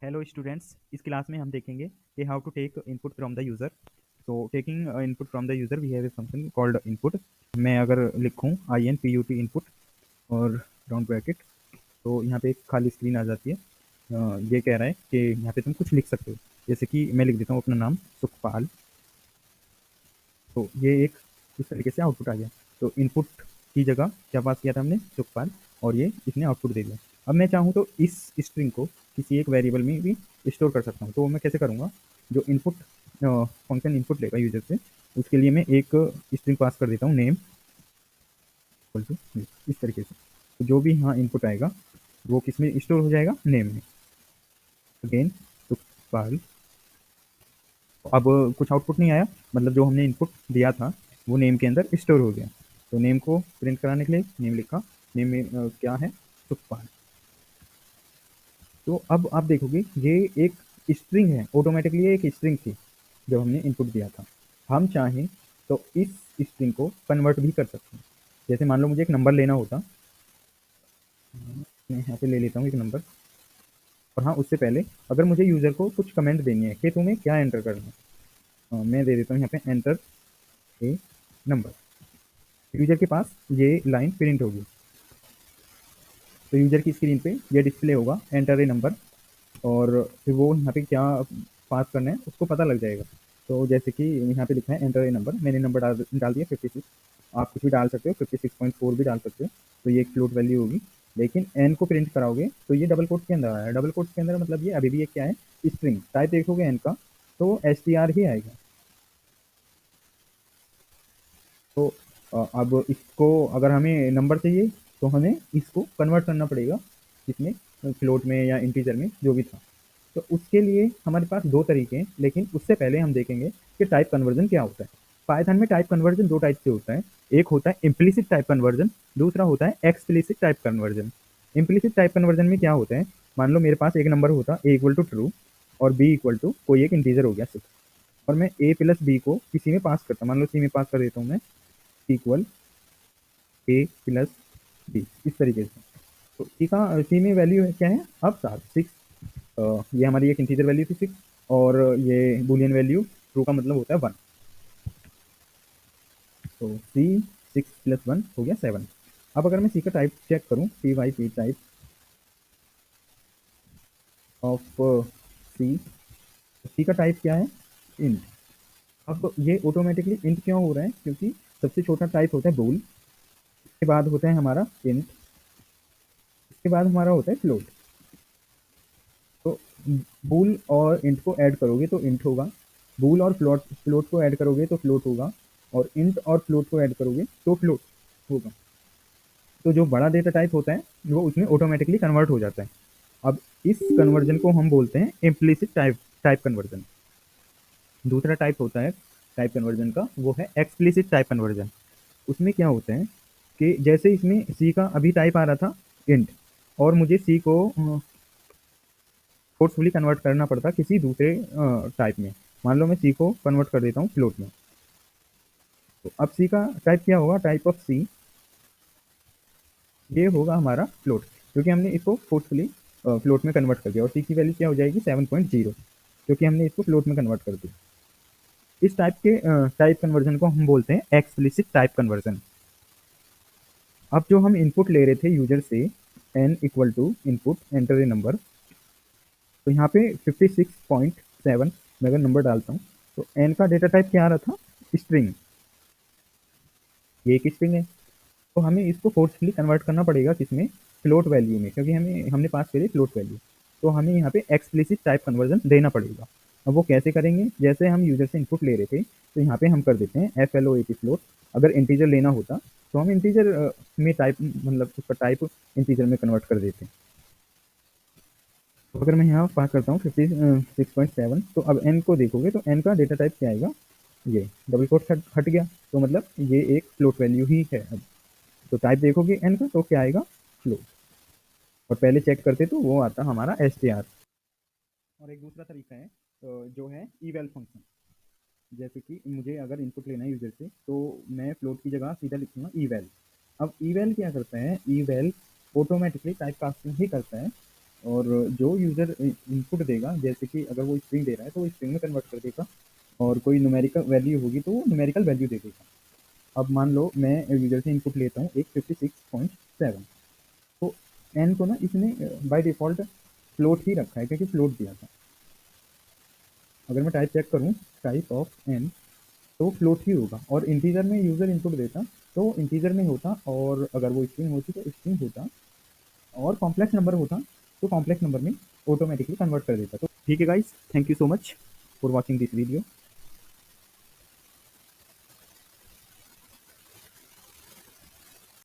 Hello students, इस class में हम देखेंगे कि how to take input from the user. तो taking input from the user we have a function called input. मैं अगर लिखूं I N P U T input और राउंड ब्रैकेट, तो यहाँ पे एक खाली स्क्रीन आ जाती है। ये कह रहा है कि यहाँ पे तुम कुछ लिख सकते हो, जैसे कि मैं लिख देता हूँ अपना नाम सुखपाल। तो ये एक इस तरीके से आउटपुट आ गया। तो इनपुट की जगह क्या पास किया था हमने, सुखपाल, और ये इसने आउटपुट दे दिया। अब मैं चाहूँ तो इस स्ट्रिंग को किसी एक वेरिएबल में भी स्टोर कर सकता हूँ। तो मैं कैसे करूँगा, जो इनपुट फंक्शन इनपुट लेगा यूजर से, उसके लिए मैं एक स्ट्रिंग पास कर देता हूँ, नेम इक्वल टू, इस तरीके से। तो जो भी यहाँ इनपुट आएगा वो किस में स्टोर हो जाएगा, नेम में। अगेन सुखपाल। अब कुछ आउटपुट नहीं आया, मतलब जो हमने इनपुट दिया था वो नेम के अंदर स्टोर हो गया। तो नेम को प्रिंट कराने के लिए नेम लिखा, नेम में क्या है, सुखपाल। तो अब आप देखोगे ये एक स्ट्रिंग है, ऑटोमेटिकली एक स्ट्रिंग थी जब हमने इनपुट दिया था। हम चाहें तो इस स्ट्रिंग को कन्वर्ट भी कर सकते हैं। जैसे मान लो मुझे एक नंबर लेना होता, मैं यहाँ पे ले लेता हूँ एक नंबर। और हाँ, उससे पहले अगर मुझे यूज़र को कुछ कमेंट देनी है कि तुम्हें क्या एंटर करना है, मैं दे देता हूँ यहाँ पे एंटर ए नंबर। यूजर के पास ये लाइन प्रिंट होगी, तो यूजर की स्क्रीन पे ये डिस्प्ले होगा एंटर ए नंबर, और फिर वो यहाँ पे क्या पास करना है उसको पता लग जाएगा। तो जैसे कि यहाँ पे लिखा है एंटर ए नंबर, मैंने नंबर डाल दिया 56। आप कुछ भी डाल सकते हो, 56.4 भी डाल सकते हो। तो ये एक फ्लोट वैल्यू होगी। लेकिन एन को प्रिंट कराओगे तो ये डबल कोट के अंदर आया है। डबल कोट के अंदर मतलब ये अभी भी ये क्या है, स्ट्रिंग टाइप देखोगे एन का तो एस टी आर ही आएगा। तो अब इसको अगर हमें नंबर चाहिए तो हमें इसको कन्वर्ट करना पड़ेगा, इसमें फ्लोट में या इंटीजर में जो भी था। तो उसके लिए हमारे पास दो तरीके हैं, लेकिन उससे पहले हम देखेंगे कि टाइप कन्वर्जन क्या होता है। पाइथन में टाइप कन्वर्जन दो टाइप से होता है। एक होता है इम्प्लिसिट टाइप कन्वर्जन, दूसरा होता है explicit type conversion. Implicit type conversion में क्या होता है, मान लो मेरे पास एक नंबर होता ए इक्वल टू ट्रू और बी इक्वल टू कोई एक इंटीजर हो गया 6, और मैं ए प्लस बी को किसी में पास करता, मान लो सी में पास कर देता हूँ मैं, इक्वल ए प्लस बी, इस तरीके से। तो सी का सी में वैल्यू क्या है, अब 6। ये हमारी एक इंटीजर वैल्यू थी 6, और ये बूलियन वैल्यू ट्रू का मतलब होता है 1। तो सी 6 प्लस 1 हो गया 7। अब अगर मैं सी का टाइप चेक करूँ, सी वाई पी टाइप ऑफ सी, सी का टाइप क्या है, इंट। अब ये ऑटोमेटिकली इंट क्यों हो रहा है, क्योंकि सबसे छोटा टाइप होता है बूल, इसके बाद होता है हमारा इंट, इसके बाद हमारा होता है फ्लोट। तो बूल और इंट को ऐड करोगे तो इंट होगा, बूल और फ्लोट फ्लोट को ऐड करोगे तो फ्लोट होगा, और इंट और फ्लोट को ऐड करोगे तो फ्लोट होगा। तो जो बड़ा डेटा टाइप होता है वो उसमें ऑटोमेटिकली कन्वर्ट हो जाता है। अब इस कन्वर्जन को हम बोलते हैं इम्प्लिसिट टाइप टाइप कन्वर्जन। दूसरा टाइप होता है टाइप कन्वर्जन का, वो है एक्सप्लिसिट टाइप कन्वर्जन। उसमें क्या होता है कि जैसे इसमें सी का अभी टाइप आ रहा था इंट, और मुझे सी को फोर्सफुली कन्वर्ट करना पड़ता किसी दूसरे टाइप में। मान लो मैं सी को कन्वर्ट कर देता हूँ फ्लोट में, तो अब सी का टाइप क्या होगा, टाइप ऑफ सी ये होगा हमारा फ्लोट, क्योंकि हमने इसको फोर्सफुली फ्लोट में कन्वर्ट कर दिया। और सी की वैल्यू क्या हो जाएगी, 7.0, क्योंकि हमने इसको फ्लोट में कन्वर्ट कर दिया। इस टाइप के टाइप कन्वर्जन को हम बोलते हैं एक्सप्लिसिट टाइप कन्वर्जन। अब जो हम इनपुट ले रहे थे यूजर से, n equal to input enter a number, तो यहाँ पे 56.7 मैं अगर नंबर डालता हूँ तो एन का डेटा टाइप क्या आ रहा था, स्ट्रिंग। ये एक स्ट्रिंग है, तो हमें इसको फोर्सफुली कन्वर्ट करना पड़ेगा किसमें, फ्लोट वैल्यू में, क्योंकि हमने पास करी फ्लोट वैल्यू। तो हमें यहाँ पे एक्सप्लिसिट टाइप कन्वर्जन देना पड़ेगा। अब वो कैसे करेंगे, जैसे हम यूजर से इनपुट ले रहे थे तो यहाँ पे हम कर देते हैं F L O A T float. अगर इंटीजर लेना होता तो हम इंटीजर में टाइप, मतलब उसका टाइप इंटीजर में कन्वर्ट कर देते हैं। तो अगर मैं यहाँ पास करता हूँ 56.7, तो अब एन को देखोगे तो एन का डेटा टाइप क्या आएगा, ये डबल कोट हट गया, तो मतलब ये एक फ्लोट वैल्यू ही है। अब तो टाइप देखोगे एन का तो क्या आएगा, फ्लोट, और पहले चेक करते तो वो आता हमारा एस टी आर। और एक दूसरा तरीका है जो है ईवेल फंक्शन। जैसे कि मुझे अगर इनपुट लेना है यूजर से तो मैं फ्लोट की जगह सीधा लिखूंगा ईवेल। अब ईवेल क्या करता है, ईवेल ऑटोमेटिकली टाइप कास्टिंग ही करता है और जो यूज़र इनपुट देगा, जैसे कि अगर वो स्ट्रिंग दे रहा है तो वो स्ट्रिंग में कन्वर्ट कर देगा, और कोई न्यूमेरिकल वैल्यू होगी तो वो न्यूमेरिकल वैल्यू दे देगा। अब मान लो मैं यूज़र से इनपुट लेता हूँ एक 56.7, तो एन को ना इसने बाय डिफ़ॉल्ट फ्लोट ही रखा है, क्योंकि फ्लोट दिया था। अगर मैं टाइप चेक करूँ, टाइप ऑफ एन, तो फ्लोट ही होगा, और इंटीजर में यूज़र इनपुट देता तो इंटीजर में होता, और अगर वो स्ट्रिंग होती तो स्ट्रिंग होता, और कॉम्प्लेक्स नंबर होता तो कॉम्प्लेक्स नंबर में ऑटोमेटिकली कन्वर्ट कर देता। तो ठीक है guys, thank you so much for watching this video.